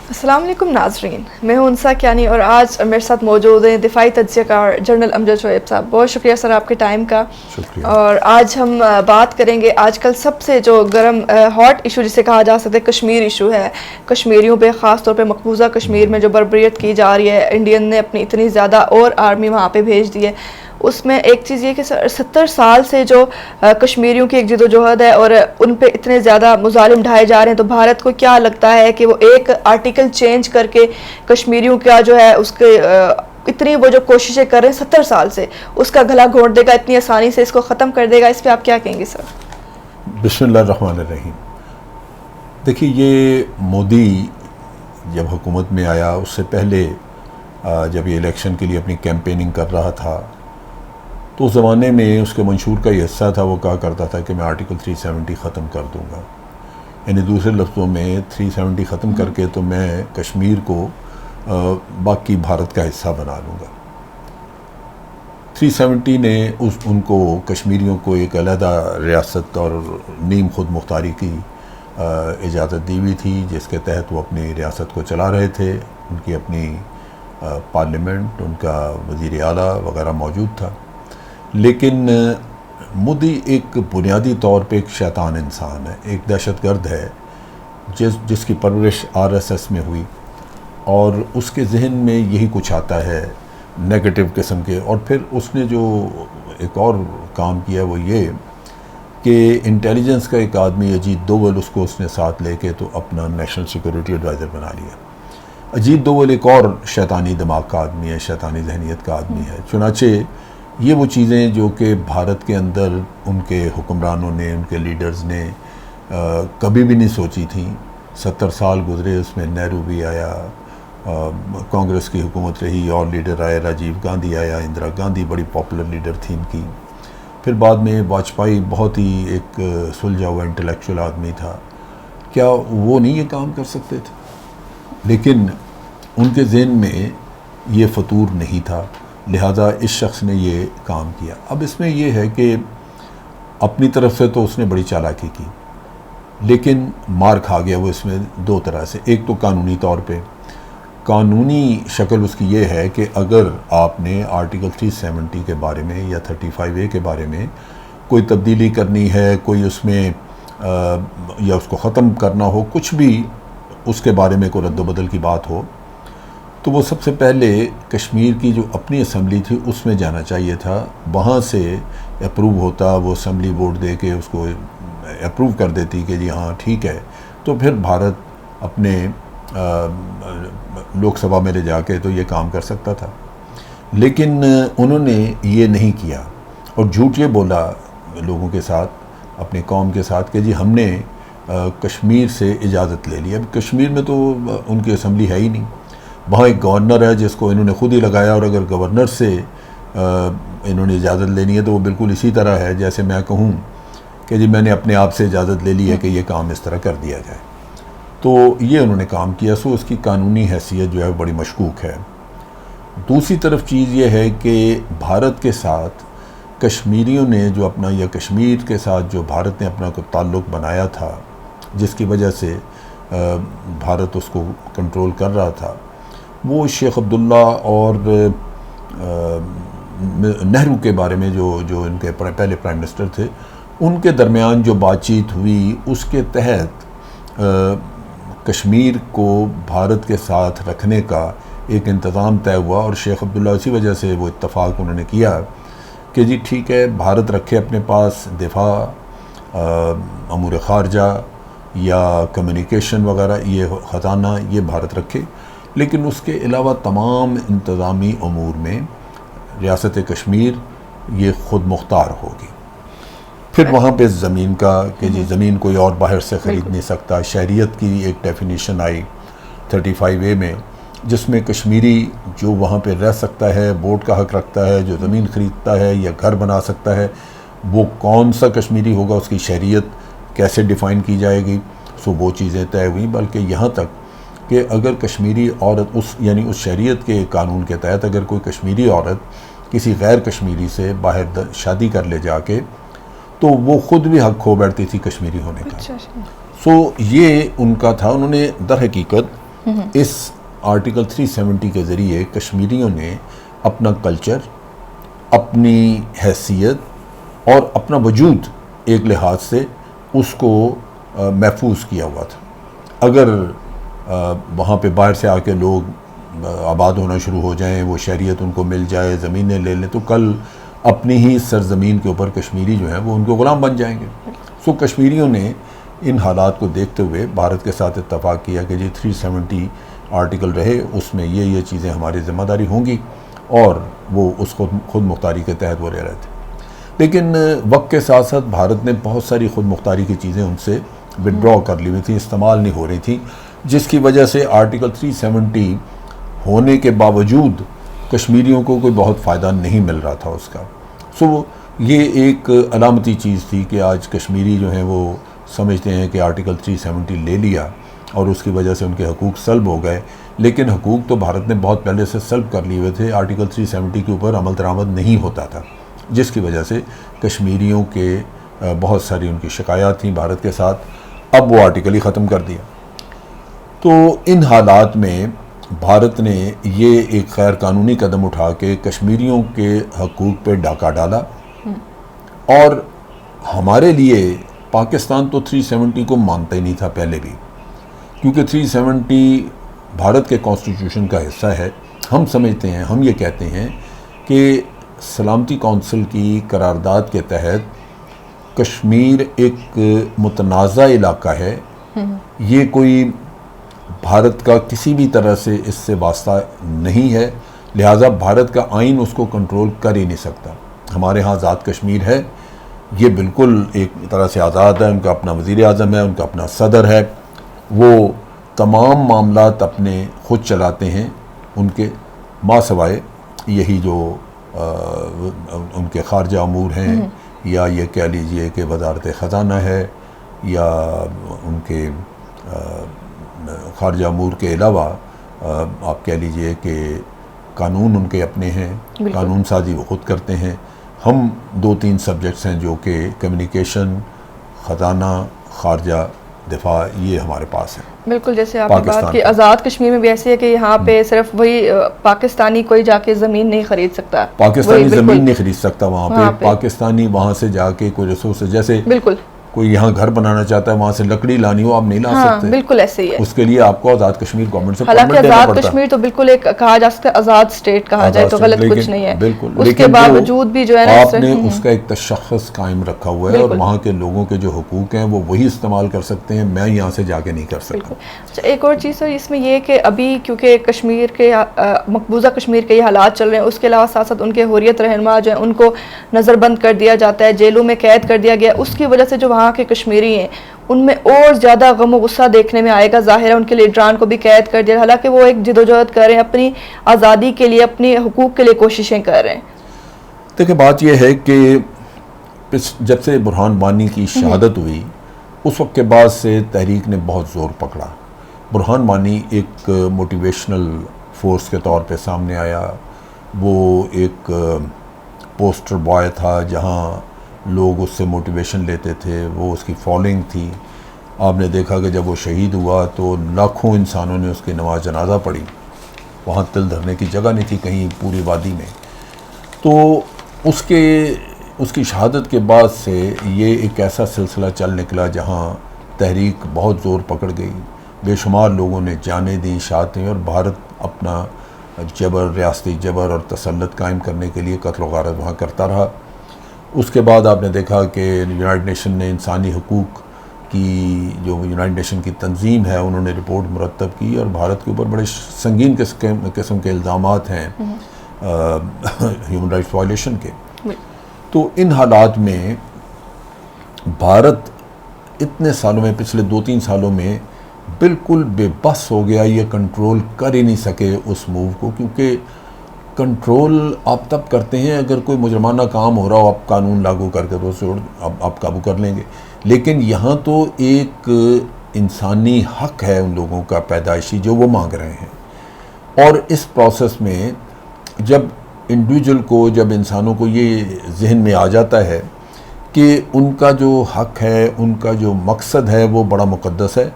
अस्सलाम वालेकुम नाज़रीन, मैं हूं उनसा कियानी और आज मेरे साथ मौजूद हैं दिफाई तज्ज़ियाकार जनरल अमजद शोएब साहब। बहुत शुक्रिया सर आपके टाइम का। शुक्रिया। और आज हम बात करेंगे आजकल सबसे जो गर्म हॉट इशू जिसे कहा जा सकता है कश्मीर इशू है। कश्मीरियों पे ख़ास तौर पे मकबूजा कश्मीर में जो बर्बरियत की जा रही है, इंडियन ने अपनी इतनी ज़्यादा और आर्मी वहाँ पे भेज दी है। उसमें एक चीज़ ये कि 70 साल से जो कश्मीरियों की एक जदोजहद है और उन पे इतने ज़्यादा मुजालिम ढाए जा रहे हैं, तो भारत को क्या लगता है कि वो एक आर्टिकल चेंज करके कश्मीरियों का जो है उसके इतनी वो जो कोशिशें कर रहे हैं 70 साल से, उसका गला घोंट देगा, इतनी आसानी से इसको ख़त्म कर देगा? इस पर आप क्या कहेंगे सर? बिस्मिल्लाहिर्रहमानिर्रहीम। देखिए, ये मोदी जब हुकूमत में आया उससे पहले जब ये इलेक्शन के लिए अपनी कैंपेनिंग कर रहा था तो उस ज़माने में उसके मंशूर का ये हिस्सा था, वो कहा करता था कि मैं आर्टिकल 370 ख़त्म कर दूंगा। यानी दूसरे लफ्ज़ों में 370 ख़त्म करके तो मैं कश्मीर को बाकी भारत का हिस्सा बना लूँगा। 370 ने उनको कश्मीरियों को एक अलहदा रियासत और नीम खुद मुख्तारी की इजाज़त दी हुई थी, जिसके तहत वो अपनी रियासत को चला रहे थे। उनकी अपनी पार्लियामेंट, उनका वज़ीर आला वगैरह मौजूद था। लेकिन मोदी एक बुनियादी तौर पे एक शैतान इंसान है, एक दहशतगर्द है जिसकी परवरिश आरएसएस में हुई और उसके जहन में यही कुछ आता है नेगेटिव किस्म के। और फिर उसने जो एक और काम किया वो ये कि इंटेलिजेंस का एक आदमी अजीत दोवल, उसको उसने साथ लेके तो अपना नेशनल सिक्योरिटी एडवाइज़र बना लिया। अजीत दोवल एक और शैतानी दिमाग का आदमी है, शैतानी जहनीत का आदमी है। चुनाचे ये वो चीज़ें जो कि भारत के अंदर उनके हुक्मरानों ने, उनके लीडर्स ने कभी भी नहीं सोची थी। 70 साल गुजरे, उसमें नेहरू भी आया, कांग्रेस की हुकूमत रही और लीडर आए, राजीव गांधी आया, इंदिरा गांधी बड़ी पॉपुलर लीडर थी इनकी। फिर बाद में वाजपेयी बहुत ही एक सुलझा हुआ इंटेलेक्चुअल आदमी था। क्या वो नहीं ये काम कर सकते थे? लेकिन उनके ज़हन में ये फतूर नहीं था, लिहाजा इस शख्स ने ये काम किया। अब इसमें यह है कि अपनी तरफ से तो उसने बड़ी चालाकी की, लेकिन मार खा गया वो इसमें दो तरह से। एक तो कानूनी तौर पे, कानूनी शक्ल उसकी ये है कि अगर आपने आर्टिकल 370 के बारे में या 35A के बारे में कोई तब्दीली करनी है, कोई उसमें या उसको ख़त्म करना हो, कुछ भी उसके बारे में कोई रद्द-बदल की बात हो, तो वो सबसे पहले कश्मीर की जो अपनी असम्बली थी उसमें जाना चाहिए था। वहाँ से अप्रूव होता, वो असम्बली वोट दे के उसको अप्रूव कर देती कि जी हाँ ठीक है, तो फिर भारत अपने लोकसभा में ले जाके तो ये काम कर सकता था। लेकिन उन्होंने ये नहीं किया और झूठ ये बोला लोगों के साथ, अपने कौम के साथ कि जी हमने कश्मीर से इजाज़त ले ली। अब कश्मीर में तो उनकी असम्बली है ही नहीं, वहाँ एक गवर्नर है जिसको इन्होंने खुद ही लगाया, और अगर गवर्नर से इन्होंने इजाज़त लेनी है तो वो बिल्कुल इसी तरह है जैसे मैं कहूँ कि जी मैंने अपने आप से इजाज़त ले ली है कि ये काम इस तरह कर दिया जाए। तो ये उन्होंने काम किया, सो उसकी कानूनी हैसियत जो है बड़ी मशकूक है। दूसरी तरफ चीज़ ये है कि भारत के साथ कश्मीरियों ने जो अपना, या कश्मीर के साथ जो भारत ने अपना कोई ताल्लुक़ बनाया था, जिसकी वजह से भारत उसको कंट्रोल कर रहा था, वो शेख अब्दुल्ला और नेहरू के बारे में जो इनके पहले प्राइम मिनिस्टर थे, उनके दरमियान जो बातचीत हुई उसके तहत कश्मीर को भारत के साथ रखने का एक इंतज़ाम तय हुआ। और शेख अब्दुल्ला इसी वजह से वो इत्तफ़ाक़ उन्होंने किया कि जी ठीक है, भारत रखे अपने पास दिफा, अमूर ख़ारजा या कम्युनिकेशन वगैरह, ये ख़जाना ये भारत रखे, लेकिन उसके अलावा तमाम इंतज़ामी अमूर में रियासत कश्मीर ये ख़ुद मुख्तार होगी। फिर वहाँ पे ज़मीन का कि जी ज़मीन कोई और बाहर से ख़रीद नहीं सकता। शहरियत की एक डेफिनेशन आई 35A में, जिसमें कश्मीरी जो वहाँ पे रह सकता है, वोट का हक़ रखता है, जो ज़मीन ख़रीदता है या घर बना सकता है, वो कौन सा कश्मीरी होगा, उसकी शहरियत कैसे डिफ़ाइन की जाएगी। सो वो चीज़ें तय हुई। बल्कि यहाँ तक कि अगर कश्मीरी औरत यानी उस शरीयत के कानून के तहत अगर कोई कश्मीरी औरत किसी गैर कश्मीरी से बाहर शादी कर ले जाके, तो वो ख़ुद भी हक़ खो बैठती थी कश्मीरी होने का। सो ये उनका था। उन्होंने दर हकीकत इस आर्टिकल 370 के ज़रिए कश्मीरियों ने अपना कल्चर, अपनी हैसियत और अपना वजूद एक लिहाज से उसको महफूज किया हुआ था। अगर वहाँ पे बाहर से आके लोग आबाद होना शुरू हो जाएं, वो शहरियत उनको मिल जाए, ज़मीनें ले लें, तो कल अपनी ही सरज़मीन के ऊपर कश्मीरी जो है वो उनको ग़ुलाम बन जाएंगे। सो कश्मीरियों ने इन हालात को देखते हुए भारत के साथ इत्तफ़ाक़ किया कि जी 370 आर्टिकल रहे, उसमें ये चीज़ें हमारी ज़िम्मेदारी होंगी, और वो उस खुद मुख्तारी के तहत वो रह रहे थे। लेकिन वक्त के साथ साथ भारत ने बहुत सारी खुद मुख्तारी की चीज़ें उनसे विड्रॉ कर ली हुई थी, इस्तेमाल नहीं हो रही थी, जिसकी वजह से आर्टिकल 370 होने के बावजूद कश्मीरियों को कोई बहुत फ़ायदा नहीं मिल रहा था उसका। सो ये एक अलामती चीज़ थी कि आज कश्मीरी जो हैं वो समझते हैं कि आर्टिकल 370 ले लिया और उसकी वजह से उनके हकूक़ सल्ब हो गए, लेकिन हकूक़ तो भारत ने बहुत पहले से सल्ब कर लिए हुए थे। आर्टिकल 370 के ऊपर अमल दरामद नहीं होता था, जिसकी वजह से कश्मीरियों के बहुत सारी उनकी शिकायत थी भारत के साथ। अब वो आर्टिकल ही ख़त्म कर दिया। तो इन हालात में भारत ने ये एक गैर कानूनी कदम उठा के कश्मीरियों के हकूक़ पे डाका डाला, और हमारे लिए पाकिस्तान तो 370 को मानता ही नहीं था पहले भी, क्योंकि 370 भारत के कॉन्स्टिट्यूशन का हिस्सा है। हम समझते हैं, हम ये कहते हैं कि सलामती कौंसिल की करारदाद के तहत कश्मीर एक मुतनाज़ा इलाका है, ये कोई भारत का किसी भी तरह से इससे वास्ता नहीं है, लिहाजा भारत का आइन उसको कंट्रोल कर ही नहीं सकता। हमारे यहाँ आज़ाद कश्मीर है, ये बिल्कुल एक तरह से आज़ाद है, उनका अपना वज़ीर आज़म है, उनका अपना सदर है, वो तमाम मामलात अपने ख़ुद चलाते हैं, उनके मासवाए यही जो उनके खारजा अमूर हैं, या ये कह लीजिए कि वज़ारत ख़ज़ाना है, या उनके खारजा अमूर के अलावा आप कह लीजिए कि कानून उनके अपने हैं, कानून साजी वो ख़ुद करते हैं। हम 2-3 सब्जेक्ट्स हैं जो कि कम्युनिकेशन, ख़ज़ाना, खारजा, दिफा, ये हमारे पास है। बिल्कुल, जैसे आपने बात की आज़ाद कश्मीर में भी ऐसे है कि यहाँ पे सिर्फ वही पाकिस्तानी कोई जाके ज़मीन नहीं खरीद सकता, पाकिस्तानी ज़मीन नहीं खरीद सकता वहाँ पे। पाकिस्तानी वहाँ से जाके कोई रिसोर्स, जैसे बिल्कुल कोई यहाँ घर बनाना चाहता है, वहाँ से लकड़ी लानी हो, आप नहीं ला सकते। बिल्कुल ऐसे ही है। उसके लिए आपको आज़ाद कश्मीर गवर्नमेंट से हालांकि आज़ाद कश्मीर तो बिल्कुल एक कहा जा सकता है आज़ाद स्टेट कहा जाए तो गलत कुछ नहीं है, बिल्कुल। उसके बावजूद भी जो है ना आपने उसका एक तशख़्ख़ुस कायम रखा हुआ है, और वहाँ के लोगों के जो हुकूक हैं वो वही इस्तेमाल कर सकते हैं, मैं यहाँ से जाके नहीं कर सकता। अच्छा, एक और चीज़ है इसमें ये कि अभी क्योंकि कश्मीर के मकबूजा कश्मीर के ये हालात चल रहे हैं, उसके अलावा साथ साथ उनके हुर्रियत रहनुमा जो है उनको नज़रबंद कर दिया जाता है, जेलों में कैद कर दिया गया। उसकी वजह से जो वहाँ के कश्मीरी हैं उनमें और ज़्यादा गम और गुस्सा देखने में आएगा। ज़ाहिर है उनके लीडरान को भी कैद कर दिया, हालांकि वो एक जिदोजहद कर रहे हैं, अपनी आज़ादी के लिए, अपने हुकूक के लिए कोशिशें कर रहे हैं। देखिए, बात यह है कि जब से बुरहान वानी की शहादत हुई उस वक्त के बाद से तहरीक ने बहुत ज़ोर पकड़ा। बुरहान वानी एक मोटिवेशनल फोर्स के तौर पे सामने आया। वो एक पोस्टर बॉय था जहाँ लोग उससे मोटिवेशन लेते थे, वो उसकी फॉलोइंग थी। आपने देखा कि जब वो शहीद हुआ तो लाखों इंसानों ने उसकी नमाज जनाजा पढ़ी, वहाँ तिल धरने की जगह नहीं थी कहीं पूरी वादी में। तो उसकी शहादत के बाद से ये एक ऐसा सिलसिला चल निकला जहाँ तहरीक बहुत ज़ोर पकड़ गई, बेशुमार लोगों ने जानें दी, शहादतें, और भारत अपना जबर, रियासती जबर और तसल्लुत कायम करने के लिए कत्ल गारत वहाँ करता रहा। उसके बाद आपने देखा कि यूनाइटेड नेशन ने इंसानी हकूक़ की जो यूनाइटेड नेशन की तंजीम है उन्होंने रिपोर्ट मुरतब की, और भारत के ऊपर बड़े संगीन किस्म के इल्ज़ामात हैं ह्यूमन राइट्स वायलेशन के। तो इन हालात में भारत इतने सालों में, पिछले 2-3 सालों में बिल्कुल बेबस हो गया, ये कंट्रोल कर ही नहीं सके उस मूव को, क्योंकि कंट्रोल आप तब करते हैं अगर कोई मुजरमाना काम हो रहा हो, आप कानून लागू करके तो उसे आप काबू कर लेंगे। लेकिन यहाँ तो एक इंसानी हक है उन लोगों का पैदाइशी जो वो मांग रहे हैं, और इस प्रोसेस में जब इंडिविजुअल को, जब इंसानों को ये जहन में आ जाता है कि उनका जो हक है, उनका जो मकसद है वो बड़ा मुक़द्दस है,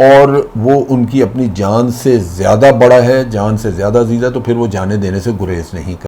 और वो उनकी अपनी जान से ज़्यादा बड़ा है, जान से ज़्यादा अजीज़ है, तो फिर वो जाने देने से गुरेज नहीं कर